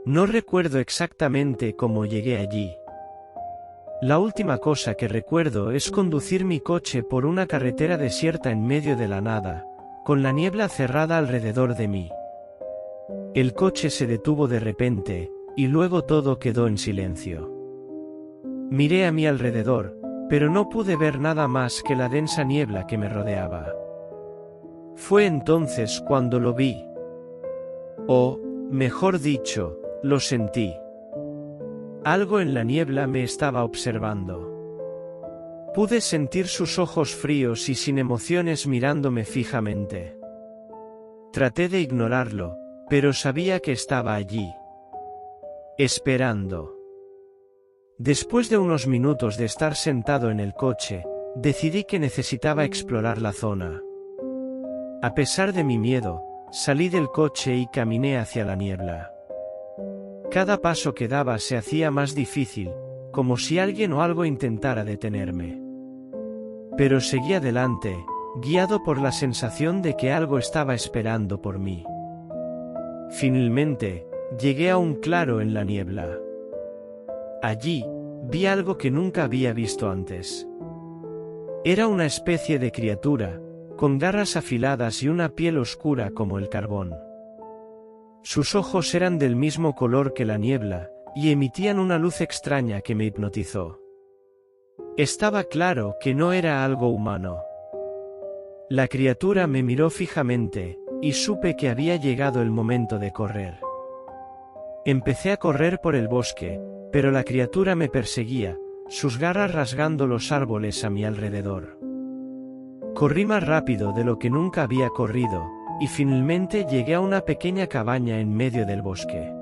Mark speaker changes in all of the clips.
Speaker 1: No recuerdo exactamente cómo llegué allí. La última cosa que recuerdo es conducir mi coche por una carretera desierta en medio de la nada, con la niebla cerrada alrededor de mí. El coche se detuvo de repente, y luego todo quedó en silencio. Miré a mi alrededor, pero no pude ver nada más que la densa niebla que me rodeaba. Fue entonces cuando lo vi. O, mejor dicho, lo sentí. Algo en la niebla me estaba observando. Pude sentir sus ojos fríos y sin emociones mirándome fijamente. Traté de ignorarlo, pero sabía que estaba allí. Esperando. Después de unos minutos de estar sentado en el coche, decidí que necesitaba explorar la zona. A pesar de mi miedo, salí del coche y caminé hacia la niebla. Cada paso que daba se hacía más difícil, como si alguien o algo intentara detenerme. Pero seguí adelante, guiado por la sensación de que algo estaba esperando por mí. Finalmente, llegué a un claro en la niebla. Allí, vi algo que nunca había visto antes. Era una especie de criatura, con garras afiladas y una piel oscura como el carbón. Sus ojos eran del mismo color que la niebla, y emitían una luz extraña que me hipnotizó. Estaba claro que no era algo humano. La criatura me miró fijamente, y supe que había llegado el momento de correr. Empecé a correr por el bosque, pero la criatura me perseguía, sus garras rasgando los árboles a mi alrededor. Corrí más rápido de lo que nunca había corrido, y finalmente llegué a una pequeña cabaña en medio del bosque.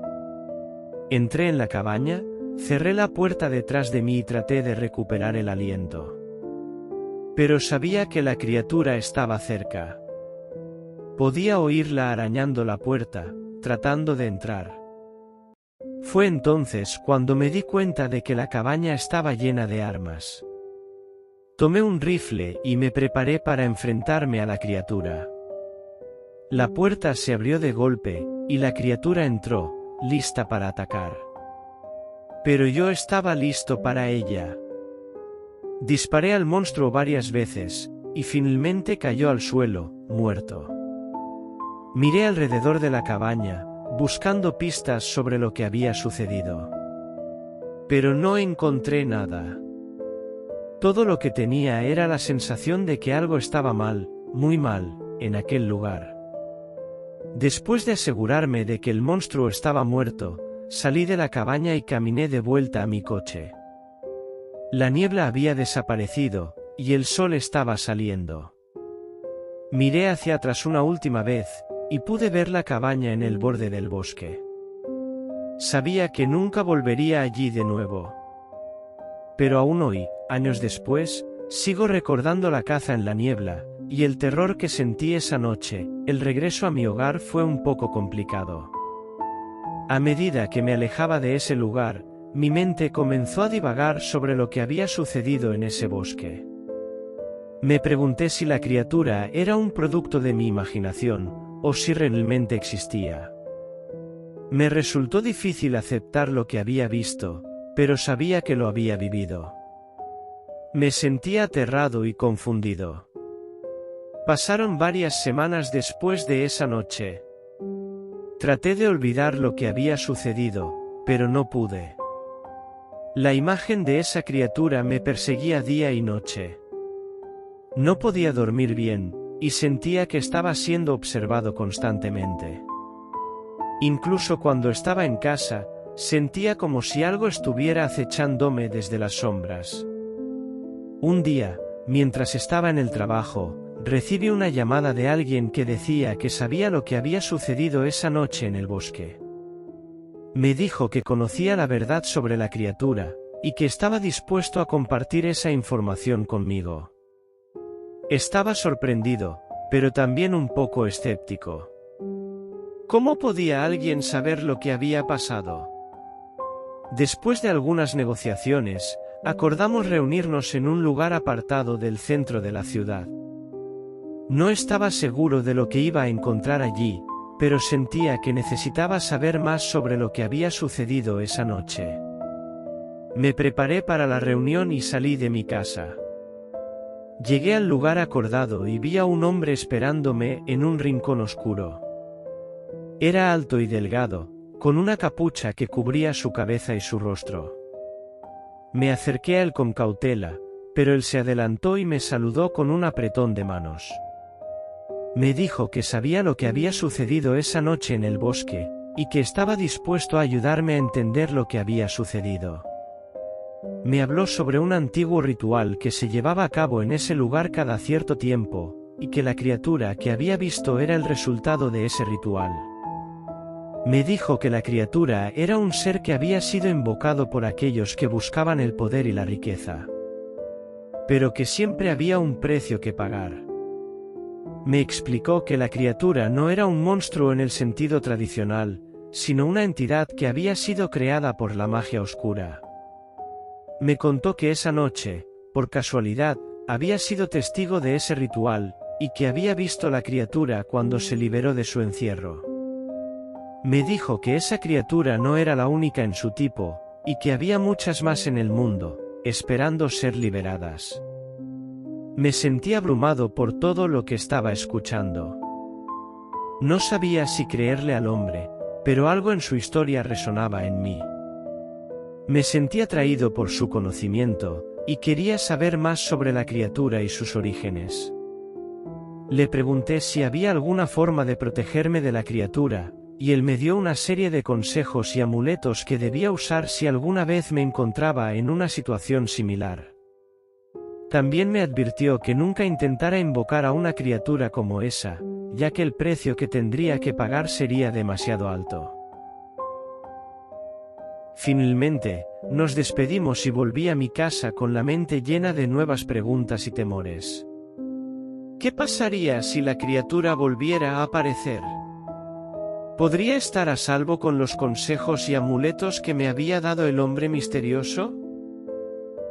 Speaker 1: Entré en la cabaña, cerré la puerta detrás de mí y traté de recuperar el aliento. Pero sabía que la criatura estaba cerca. Podía oírla arañando la puerta, tratando de entrar. Fue entonces cuando me di cuenta de que la cabaña estaba llena de armas. Tomé un rifle y me preparé para enfrentarme a la criatura. La puerta se abrió de golpe, y la criatura entró, lista para atacar. Pero yo estaba listo para ella. Disparé al monstruo varias veces, y finalmente cayó al suelo, muerto. Miré alrededor de la cabaña, buscando pistas sobre lo que había sucedido. Pero no encontré nada. Todo lo que tenía era la sensación de que algo estaba mal, muy mal, en aquel lugar. Después de asegurarme de que el monstruo estaba muerto, salí de la cabaña y caminé de vuelta a mi coche. La niebla había desaparecido, y el sol estaba saliendo. Miré hacia atrás una última vez, y pude ver la cabaña en el borde del bosque. Sabía que nunca volvería allí de nuevo. Pero aún hoy, años después, sigo recordando la caza en la niebla, y el terror que sentí esa noche. El regreso a mi hogar fue un poco complicado. A medida que me alejaba de ese lugar, mi mente comenzó a divagar sobre lo que había sucedido en ese bosque. Me pregunté si la criatura era un producto de mi imaginación, o si realmente existía. Me resultó difícil aceptar lo que había visto, pero sabía que lo había vivido. Me sentía aterrado y confundido. Pasaron varias semanas después de esa noche. Traté de olvidar lo que había sucedido, pero no pude. La imagen de esa criatura me perseguía día y noche. No podía dormir bien, y sentía que estaba siendo observado constantemente. Incluso cuando estaba en casa, sentía como si algo estuviera acechándome desde las sombras. Un día, mientras estaba en el trabajo, recibí una llamada de alguien que decía que sabía lo que había sucedido esa noche en el bosque. Me dijo que conocía la verdad sobre la criatura, y que estaba dispuesto a compartir esa información conmigo. Estaba sorprendido, pero también un poco escéptico. ¿Cómo podía alguien saber lo que había pasado? Después de algunas negociaciones, acordamos reunirnos en un lugar apartado del centro de la ciudad. No estaba seguro de lo que iba a encontrar allí, pero sentía que necesitaba saber más sobre lo que había sucedido esa noche. Me preparé para la reunión y salí de mi casa. Llegué al lugar acordado y vi a un hombre esperándome en un rincón oscuro. Era alto y delgado, con una capucha que cubría su cabeza y su rostro. Me acerqué a él con cautela, pero él se adelantó y me saludó con un apretón de manos. Me dijo que sabía lo que había sucedido esa noche en el bosque, y que estaba dispuesto a ayudarme a entender lo que había sucedido. Me habló sobre un antiguo ritual que se llevaba a cabo en ese lugar cada cierto tiempo, y que la criatura que había visto era el resultado de ese ritual. Me dijo que la criatura era un ser que había sido invocado por aquellos que buscaban el poder y la riqueza. Pero que siempre había un precio que pagar. Me explicó que la criatura no era un monstruo en el sentido tradicional, sino una entidad que había sido creada por la magia oscura. Me contó que esa noche, por casualidad, había sido testigo de ese ritual, y que había visto la criatura cuando se liberó de su encierro. Me dijo que esa criatura no era la única en su tipo, y que había muchas más en el mundo, esperando ser liberadas. Me sentí abrumado por todo lo que estaba escuchando. No sabía si creerle al hombre, pero algo en su historia resonaba en mí. Me sentí atraído por su conocimiento, y quería saber más sobre la criatura y sus orígenes. Le pregunté si había alguna forma de protegerme de la criatura, y él me dio una serie de consejos y amuletos que debía usar si alguna vez me encontraba en una situación similar. También me advirtió que nunca intentara invocar a una criatura como esa, ya que el precio que tendría que pagar sería demasiado alto. Finalmente, nos despedimos y volví a mi casa con la mente llena de nuevas preguntas y temores. ¿Qué pasaría si la criatura volviera a aparecer? ¿Podría estar a salvo con los consejos y amuletos que me había dado el hombre misterioso?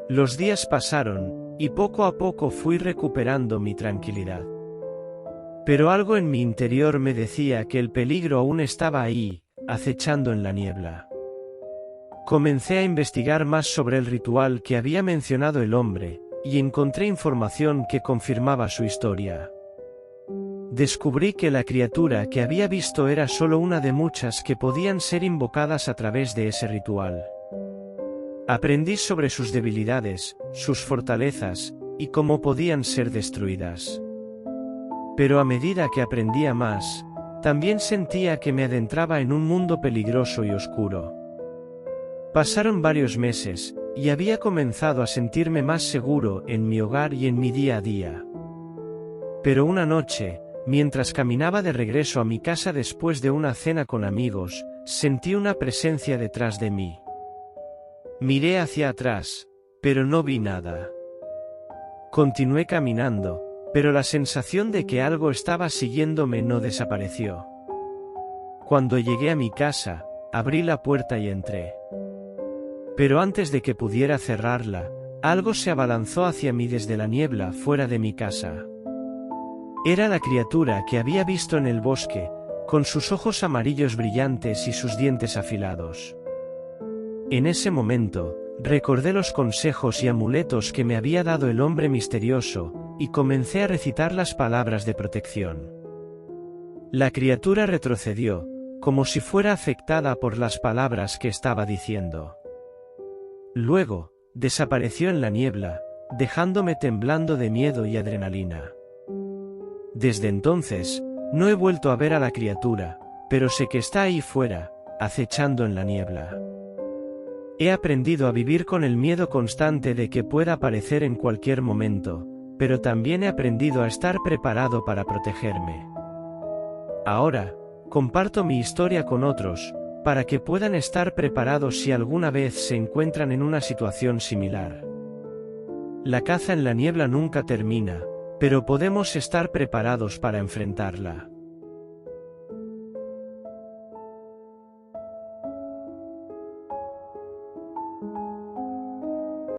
Speaker 1: Los días pasaron, y poco a poco fui recuperando mi tranquilidad. Pero algo en mi interior me decía que el peligro aún estaba ahí, acechando en la niebla. Comencé a investigar más sobre el ritual que había mencionado el hombre, y encontré información que confirmaba su historia. Descubrí que la criatura que había visto era solo una de muchas que podían ser invocadas a través de ese ritual. Aprendí sobre sus debilidades, sus fortalezas, y cómo podían ser destruidas. Pero a medida que aprendía más, también sentía que me adentraba en un mundo peligroso y oscuro. Pasaron varios meses, y había comenzado a sentirme más seguro en mi hogar y en mi día a día. Pero una noche, mientras caminaba de regreso a mi casa después de una cena con amigos, sentí una presencia detrás de mí. Miré hacia atrás, pero no vi nada. Continué caminando, pero la sensación de que algo estaba siguiéndome no desapareció. Cuando llegué a mi casa, abrí la puerta y entré. Pero antes de que pudiera cerrarla, algo se abalanzó hacia mí desde la niebla fuera de mi casa. Era la criatura que había visto en el bosque, con sus ojos amarillos brillantes y sus dientes afilados. En ese momento, recordé los consejos y amuletos que me había dado el hombre misterioso, y comencé a recitar las palabras de protección. La criatura retrocedió, como si fuera afectada por las palabras que estaba diciendo. Luego, desapareció en la niebla, dejándome temblando de miedo y adrenalina. Desde entonces, no he vuelto a ver a la criatura, pero sé que está ahí fuera, acechando en la niebla. He aprendido a vivir con el miedo constante de que pueda aparecer en cualquier momento, pero también he aprendido a estar preparado para protegerme. Ahora, comparto mi historia con otros, para que puedan estar preparados si alguna vez se encuentran en una situación similar. La caza en la niebla nunca termina, pero podemos estar preparados para enfrentarla.